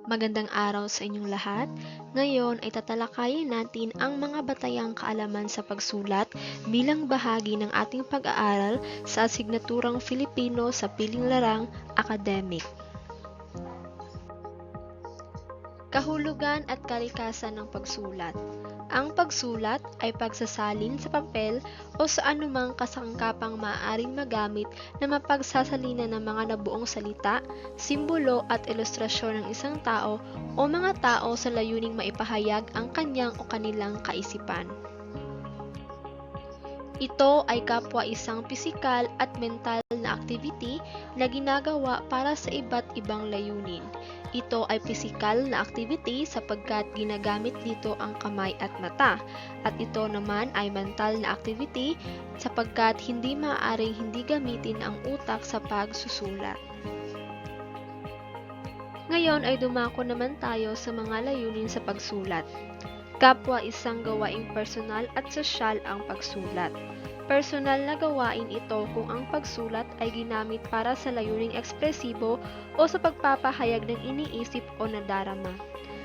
Magandang araw sa inyong lahat. Ngayon ay tatalakayin natin ang mga batayang kaalaman sa pagsulat bilang bahagi ng ating pag-aaral sa asignaturang Filipino sa Piling Larang Academic. Kahulugan at kalikasan ng pagsulat. Ang pagsulat ay pagsasalin sa papel o sa anumang kasangkapang maaaring magamit na mapagsasalina ng mga nabuong salita, simbolo at ilustrasyon ng isang tao o mga tao sa layuning maipahayag ang kanyang o kanilang kaisipan. Ito ay kapwa isang pisikal at mental na activity na ginagawa para sa iba't ibang layunin. Ito ay pisikal na activity sapagkat ginagamit dito ang kamay at mata, at ito naman ay mental na activity sapagkat hindi maaaring hindi gamitin ang utak sa pagsusulat. Ngayon ay dumako naman tayo sa mga layunin sa pagsulat. Kapwa isang gawaing personal at sosyal ang pagsulat. Personal na gawain ito kung ang pagsulat ay ginamit para sa layuning ekspresibo o sa pagpapahayag ng iniisip o nadarama.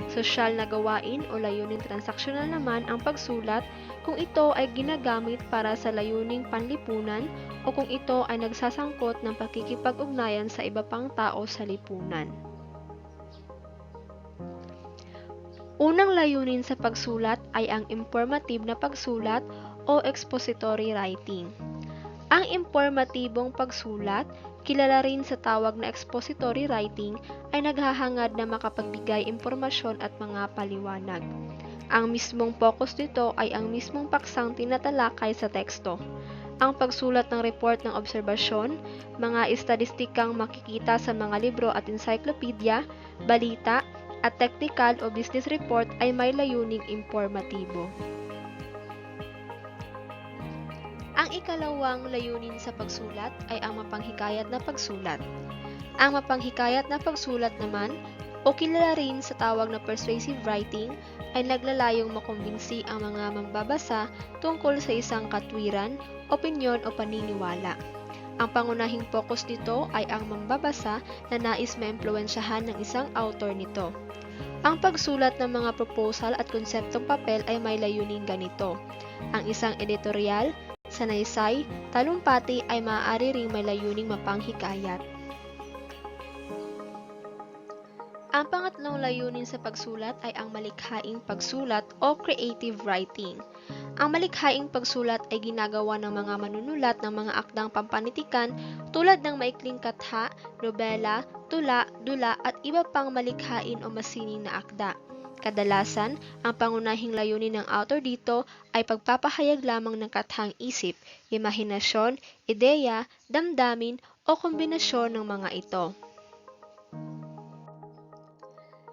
Sosyal na gawain o layuning transaksyonal naman ang pagsulat kung ito ay ginagamit para sa layuning panlipunan o kung ito ay nagsasangkot ng pakikipag-ugnayan sa iba pang tao sa lipunan. Unang layunin sa pagsulat ay ang informative na pagsulat o expository writing. Ang informatibong pagsulat, kilala rin sa tawag na expository writing, ay naghahangad na makapagbigay impormasyon at mga paliwanag. Ang mismong focus nito ay ang mismong paksang tinatalakay sa teksto. Ang pagsulat ng report ng obserbasyon, mga estadistikang makikita sa mga libro at encyclopedia, balita, at technical o business report ay may layuning informatibo. Ang ikalawang layunin sa pagsulat ay ang mapanghikayat na pagsulat. Ang mapanghikayat na pagsulat naman, o kilala rin sa tawag na persuasive writing, ay naglalayong makumbinsi ang mga mambabasa tungkol sa isang katwiran, opinyon o paniniwala. Ang pangunahing focus nito ay ang mambabasa na nais maimpluwensyahan ng isang author nito. Ang pagsulat ng mga proposal at konseptong papel ay may layuning ganito. Ang isang editorial, sanaysay, talumpati ay maaari ring may layuning mapanghikayat. Ang pangatlong layunin sa pagsulat ay ang malikhaing pagsulat o creative writing. Ang malikhaing pagsulat ay ginagawa ng mga manunulat ng mga akdang pampanitikan tulad ng maikling katha, nobela, tula, dula at iba pang malikhain o masining na akda. Kadalasan, ang pangunahing layunin ng author dito ay pagpapahayag lamang ng kathang isip, imahinasyon, ideya, damdamin o kombinasyon ng mga ito.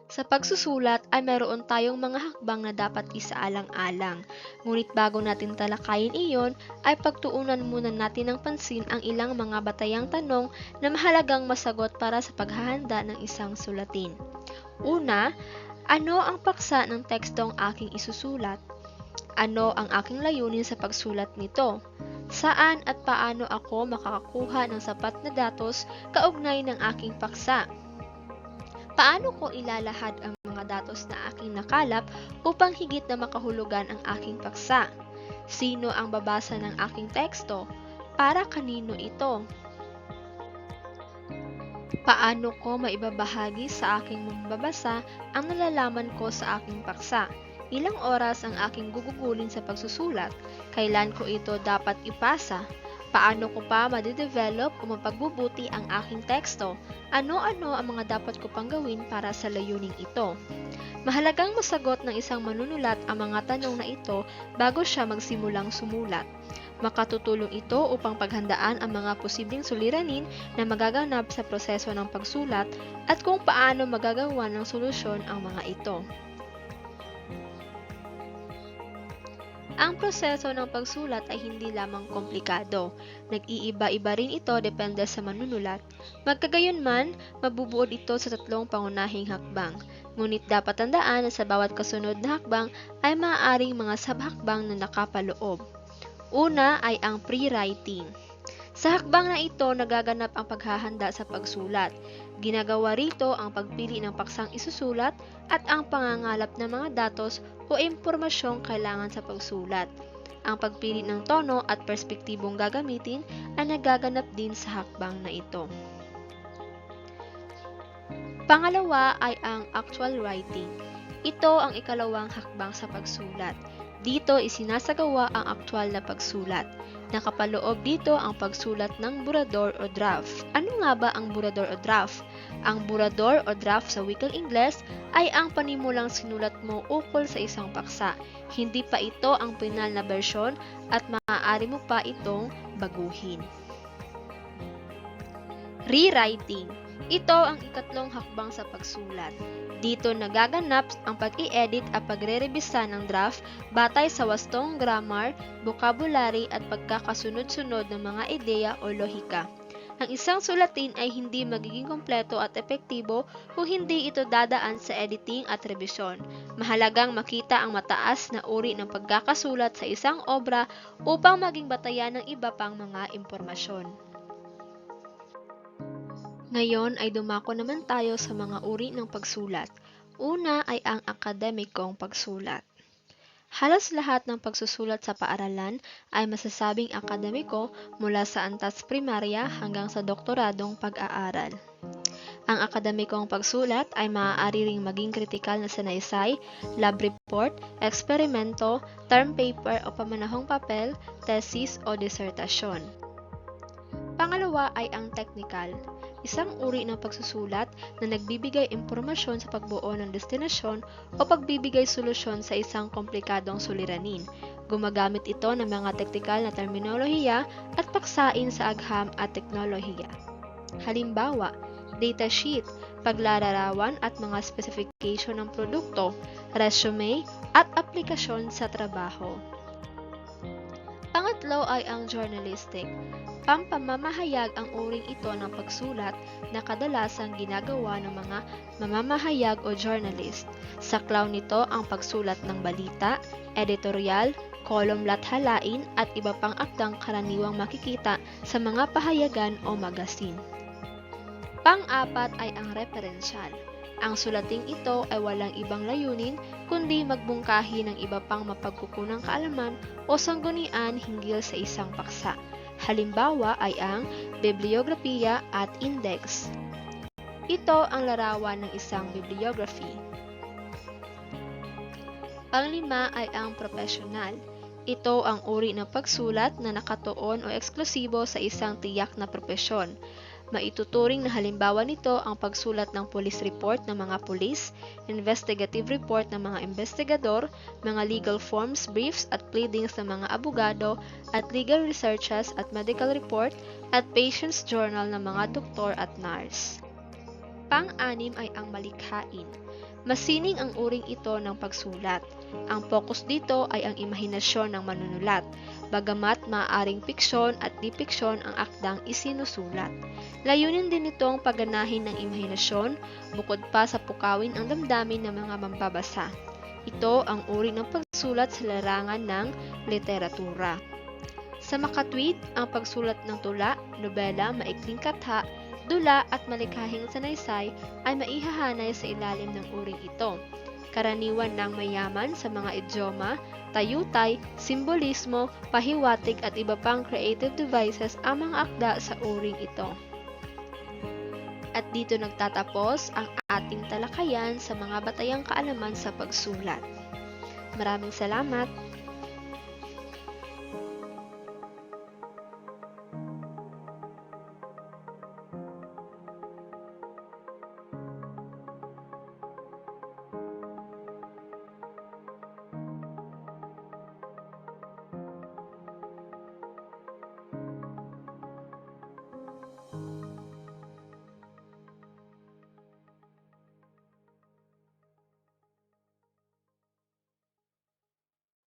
Sa pagsusulat ay meron tayong mga hakbang na dapat isaalang-alang. Ngunit bago natin talakayin iyon, ay pagtuunan muna natin ng pansin ang ilang mga batayang tanong na mahalagang masagot para sa paghahanda ng isang sulatin. Una, ano ang paksa ng tekstong aking isusulat? Ano ang aking layunin sa pagsulat nito? Saan at paano ako makakakuha ng sapat na datos kaugnay ng aking paksa? Paano ko ilalahad ang mga datos na aking nakalap upang higit na makahulugan ang aking paksa? Sino ang babasa ng aking teksto? Para kanino ito? Paano ko maibabahagi sa aking mambabasa ang nalalaman ko sa aking paksa? Ilang oras ang aking gugugulin sa pagsusulat? Kailan ko ito dapat ipasa? Paano ko pa madidevelop o mapagbubuti ang aking teksto? Ano-ano ang mga dapat ko pang gawin para sa layuning ito? Mahalagang masagot ng isang manunulat ang mga tanong na ito bago siya magsimulang sumulat. Makatutulong ito upang paghandaan ang mga posibleng suliranin na magaganap sa proseso ng pagsulat at kung paano magagawa ng solusyon ang mga ito. Ang proseso ng pagsulat ay hindi lamang komplikado. Nag-iiba-iba rin ito depende sa manunulat. Magkagayunman, mabubuod ito sa tatlong pangunahing hakbang. Ngunit dapat tandaan na sa bawat kasunod na hakbang ay maaaring mga sabhakbang na nakapaloob. Una ay ang pre-writing. Sa hakbang na ito, nagaganap ang paghahanda sa pagsulat. Ginagawa rito ang pagpili ng paksang isusulat at ang pangangalap ng mga datos o impormasyong kailangan sa pagsulat. Ang pagpili ng tono at perspektibong gagamitin ay nagaganap din sa hakbang na ito. Pangalawa ay ang actual writing. Ito ang ikalawang hakbang sa pagsulat. Dito isinasagawa ang aktwal na pagsulat. Nakapaloob dito ang pagsulat ng burador o draft. Ano nga ba ang burador o draft? Ang burador o draft sa wikang Ingles ay ang panimulang sinulat mo ukol sa isang paksa. Hindi pa ito ang final na bersyon at maaari mo pa itong baguhin. Rewriting. Ito ang ikatlong hakbang sa pagsulat. Dito nagaganap ang pag-i-edit at pagre-rebisa ng draft batay sa wastong grammar, vocabulary at pagkakasunod-sunod ng mga ideya o lohika. Ang isang sulatin ay hindi magiging kompleto at epektibo kung hindi ito dadaan sa editing at rebisyon. Mahalagang makita ang mataas na uri ng pagkakasulat sa isang obra upang maging batayan ng iba pang mga impormasyon. Ngayon ay dumako naman tayo sa mga uri ng pagsulat. Una ay ang akademikong pagsulat. Halos lahat ng pagsusulat sa paaralan ay masasabing akademiko mula sa antas primarya hanggang sa doktoradong pag-aaral. Ang akademikong pagsulat ay maaari ring maging kritikal na sanaysay, lab report, eksperimento, term paper o pamanahong papel, thesis o disertasyon. Pangalawa ay ang technical. Isang uri ng pagsusulat na nagbibigay impormasyon sa pagbuo ng destinasyon o pagbibigay solusyon sa isang komplikadong suliranin. Gumagamit ito ng mga teknikal na terminolohiya at paksain sa agham at teknolohiya. Halimbawa, datasheet, paglalarawan at mga specification ng produkto, resume at aplikasyon sa trabaho. Pangatlo ay ang journalistic. Pampamamahayag ang uring ito ng pagsulat na kadalasang ginagawa ng mga mamamahayag o journalist. Saklaw nito ang pagsulat ng balita, editorial, kolom lathalain at iba pang akdang karaniwang makikita sa mga pahayagan o magasin. Pang-apat ay ang referensyal. Ang sulating ito ay walang ibang layunin kundi magbungkahi ng iba pang mapagkukunang kaalaman o sanggunian hinggil sa isang paksa. Halimbawa ay ang bibliografiya at index. Ito ang larawan ng isang bibliography. Panglima ay ang professional. Ito ang uri ng pagsulat na nakatuon o eksklusibo sa isang tiyak na propesyon. Maituturing na halimbawa nito ang pagsulat ng police report ng mga pulis, investigative report ng mga investigador, mga legal forms, briefs at pleadings ng mga abogado, at legal researches at medical report at patient's journal ng mga doktor at nurse. Pang-anim ay ang malikhain. Masining ang uring ito ng pagsulat. Ang focus dito ay ang imahinasyon ng manunulat, bagamat maaaring piksyon at dipiksyon ang akdang isinusulat. Layunin din itong pagganahin ng imahinasyon, bukod pa sa pukawin ang damdamin ng mga mambabasa. Ito ang uri ng pagsulat sa larangan ng literatura. Sa makatwid, ang pagsulat ng tula, nobela, maikling katha, dula at malikhahing sanaysay ay maihahanay sa ilalim ng uring ito. Karaniwan ng mayaman sa mga idioma, tayutay, simbolismo, pahiwatig at iba pang creative devices ang mga akda sa uring ito. At dito nagtatapos ang ating talakayan sa mga batayang kaalaman sa pagsulat. Maraming salamat!